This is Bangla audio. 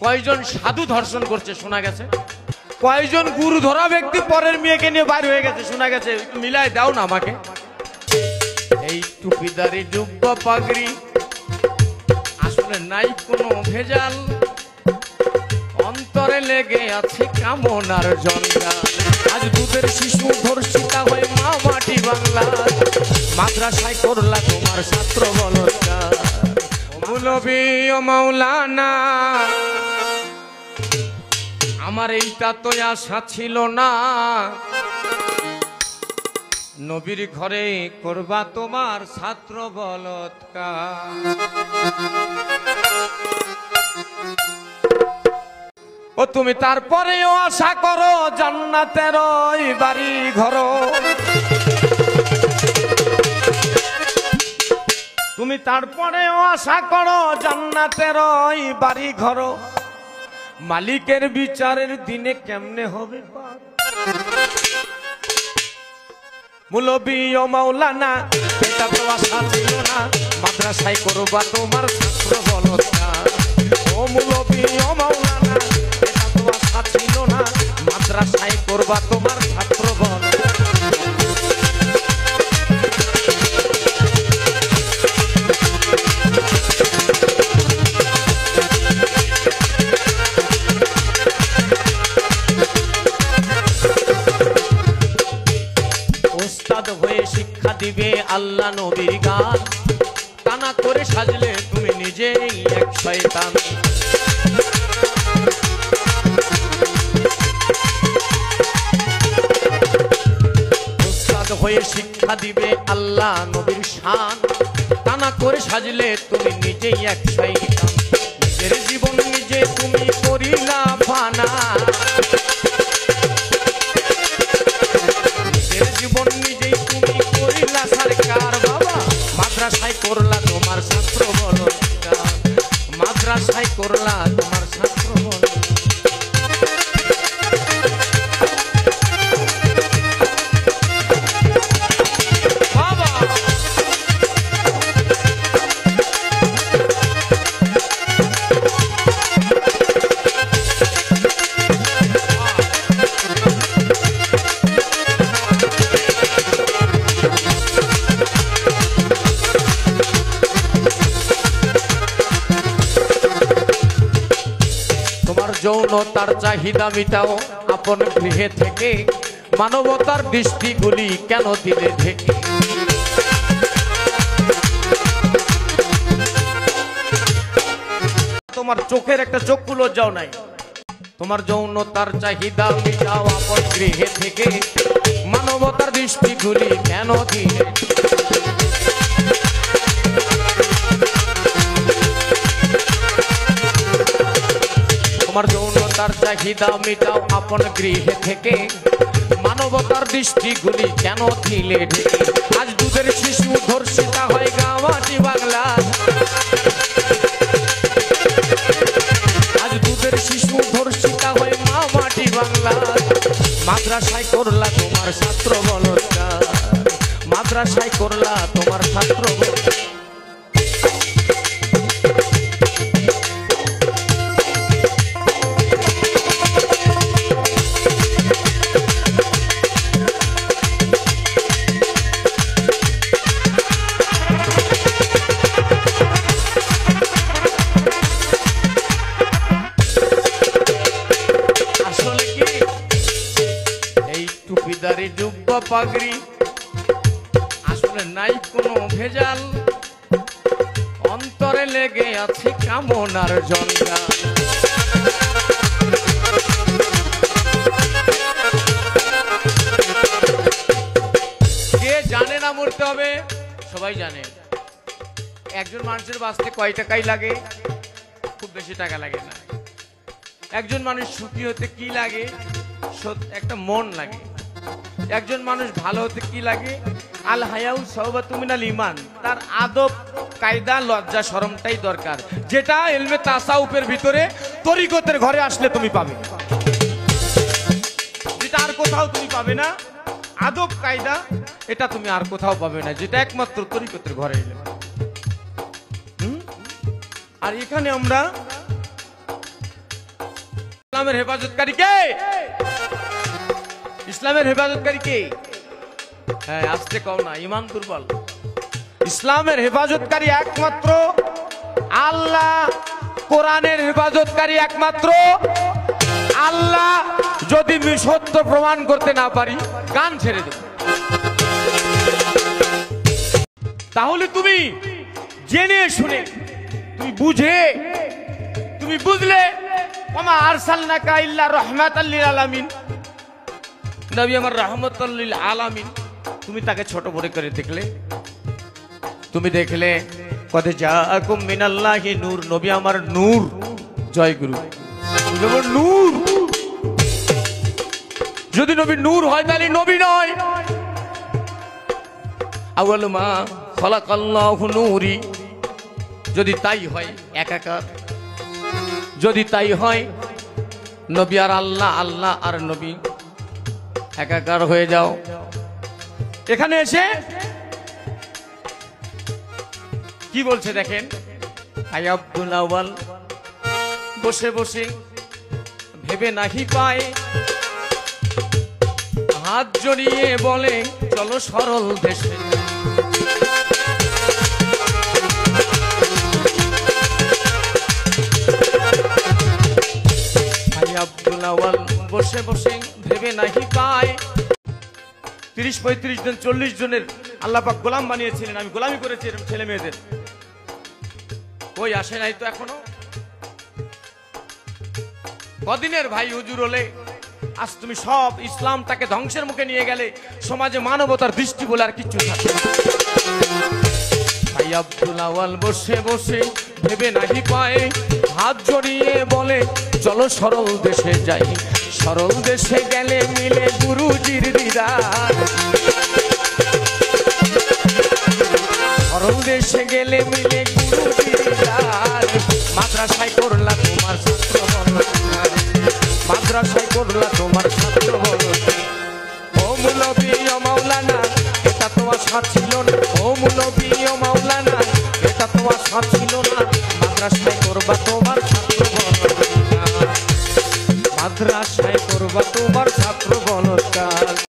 কয়জন সাধু ধর্ষণ করছে শোনা গেছে, কয়জন গুরু ধরা ব্যক্তি পরের মেয়েকে নিয়ে বাইর হয়ে গেছে শোনা গেছে, একটু মিলাই দাও না আমাকে। এই টুপিদারি জুব্বা পাগড়ি আসলে নাই কোনো ভেজাল, অন্তরে লেগে আছে কামনার জঞ্জাল। আজ দুধের শিশু ধর্ষিতা হয়ে মা মাটি বাংলা, মাদ্রাসায় করলা তোমার ছাত্র বলৎকার। মৌলভী ও মাওলানা আমার এইটা তো আশা ছিল না, নবীর ঘরে করবা তোমার ছাত্র বলৎকার। ও তুমি তারপরেও আশা করো জান্নাতের ওই বাড়ি ঘর, তুমি তারপরেও আশা করো জান্নাতের ওই বাড়ি ঘর, মালিকের বিচারের দিনে কেমনে হবে মৌলভী ও মাওলানা এটা তো আশা ছিল না, মাদ্রাসায় করবা তোমার ছাত্র বলৎকার। ও মৌলভী ও মাওলানা এটা তো আশা ছিল না, মাদ্রাসায় করবা তোমার ছাত্র বলৎকার। হয়ে শিক্ষা দিবে আল্লাহ নবীর গান, টানা করে সাজলে তুমি নিজেই এক শয়তান। উস্তাদ হয়ে শিক্ষা দিবে আল্লাহ নবীর শান, টানা করে সাজলে তুমি নিজেই এক শয়তান। নিজের জীবন নিজে তুমি করিলা ফানা, জীবন নিজেই তুমি করিলা সরকার। বাবা মাদ্রাসায় করলা তোমার ছাত্র বলৎকার, মাদ্রাসায় করলা তোমার ছাত্র বলৎকার। যৌনতার চাহিদা মিটাও আপন গৃহে থেকে, মানবতার দৃষ্টিগুলি কেন দিলে ঢেকে। তোমার চোখের একটা চক্ষু লজ্জাও নাই, তোমার যৌনতার চাহিদা মিটাও আপন গৃহে থেকে, মানবতার দৃষ্টিগুলি কেন দিলে। তোমার যৌনতার চাহিদা মিটাও আপন গৃহে থেকে, মানবতার দৃষ্টিগুলি কেন দিলে ঢেকে। আজ দুধের শিশু ধর্ষিতা হয় গাঁওয়াটি বাংলা, আজ দুধের শিশু ধর্ষিতা হয় মা মাটি বাংলা। মাদ্রাসায় করলা তোমার ছাত্র বলৎকার, মাদ্রাসায় করলা তোমার ছাত্র বলৎকার। টুপিদারি জুব্বা পাগড়ি আসলে নাই কোনো ভেজাল, অন্তরে লেগে আছে কামনার জঞ্জাল। কে জানে না মরতে হবে? সবাই জানে। একজন মানুষের বাঁচতে কয় টাকাই লাগে? খুব বেশি টাকা লাগে না। একজন মানুষ সুখী হতে কি লাগে? একটা মন লাগে। একজন মানুষ ভালো হতে কি লাগে? আল হায়াউ সাওবাতুম মিনাল ঈমান, তার আদব কায়দা লজ্জা শরমটাই দরকার, যেটা ইলমে তাসাউফের ভিতরে তরিকতের ঘরে আসলে তুমি পাবে, যেটা আর কোথাও তুমি পাবে না। আদব কায়দা এটা তুমি আর কোথাও পাবে না, যেটা একমাত্র তরিকতের ঘরে এলে। আর এখানে আমরা ইসলামের হেফাজতকারী কে? ইসলামের হেফাজতকারী কে? হ্যাঁ, আসতে কও না, ইমান দুর্বল। ইসলামের হেফাজতকারী একমাত্র আল্লাহ, কোরআনের হেফাজতকারী একমাত্র আল্লাহ। যদি সত্য প্রমাণ করতে না পারি, কান ছেড়ে দেব। তাহলে তুমি জেনে শুনে, তুমি বুঝে, তুমি বুঝলে ওমা আরসালনাকা ইল্লা রাহমাতাল লিল আলামিন, নবী আমার রাহমাতুল লিল আলামিন, তুমি তাকে ছোট বড় করে দেখলে, তুমি দেখলে কদ জাআকুম মিনাল্লাহি নূর, নবী আমার নূর। জয় গুরু, নবী নূর। যদি নবী নূর হয় তাহলে নবী নয়। আউয়ালু মা খালাকাল্লাহু নূরি, যদি তাই হয় একাকার, যদি তাই হয় নবী আর আল্লাহ, আল্লাহ আর নবী একাকার হয়ে যাও। এখানে এসে কি বলছে দেখেন, ভাই আব্দুল আউয়াল বসে বসে ভেবে নাহি পায়, হাত জড়িয়ে বলে চলো সরল দেশে। ভাই আব্দুল আউয়াল বসে বসে ভেবে নাহি পায়, 30-35 জন 40 জনের আল্লাহ পাক গোলাম বানিয়েছিলেন, আমি গোলামি করেছি ছেলে মেয়েদের। ওই আসে নাই তো এখনো। কদিনের ভাই হুজুর হলে আজ তুমি সব ইসলামটাকে ধ্বংসের মুখে নিয়ে গেলে, সমাজে মানবতার দৃষ্টি বলে আর কিচ্ছু থাকে না। ভাই আব্দুল আউয়াল বসে বসে ভেবে নাহি পায়, হাত জড়িয়ে বলে চলো সরল দেশে যাই, সরল দেশে গেলে মিলে গুরুজির দিদার, সরল দেশে গেলে মিলে গুরুজির দিদার। মাদ্রাসায় করলা তোমার ছাত্র, মাদ্রাসায় করলা তোমার ছাত্র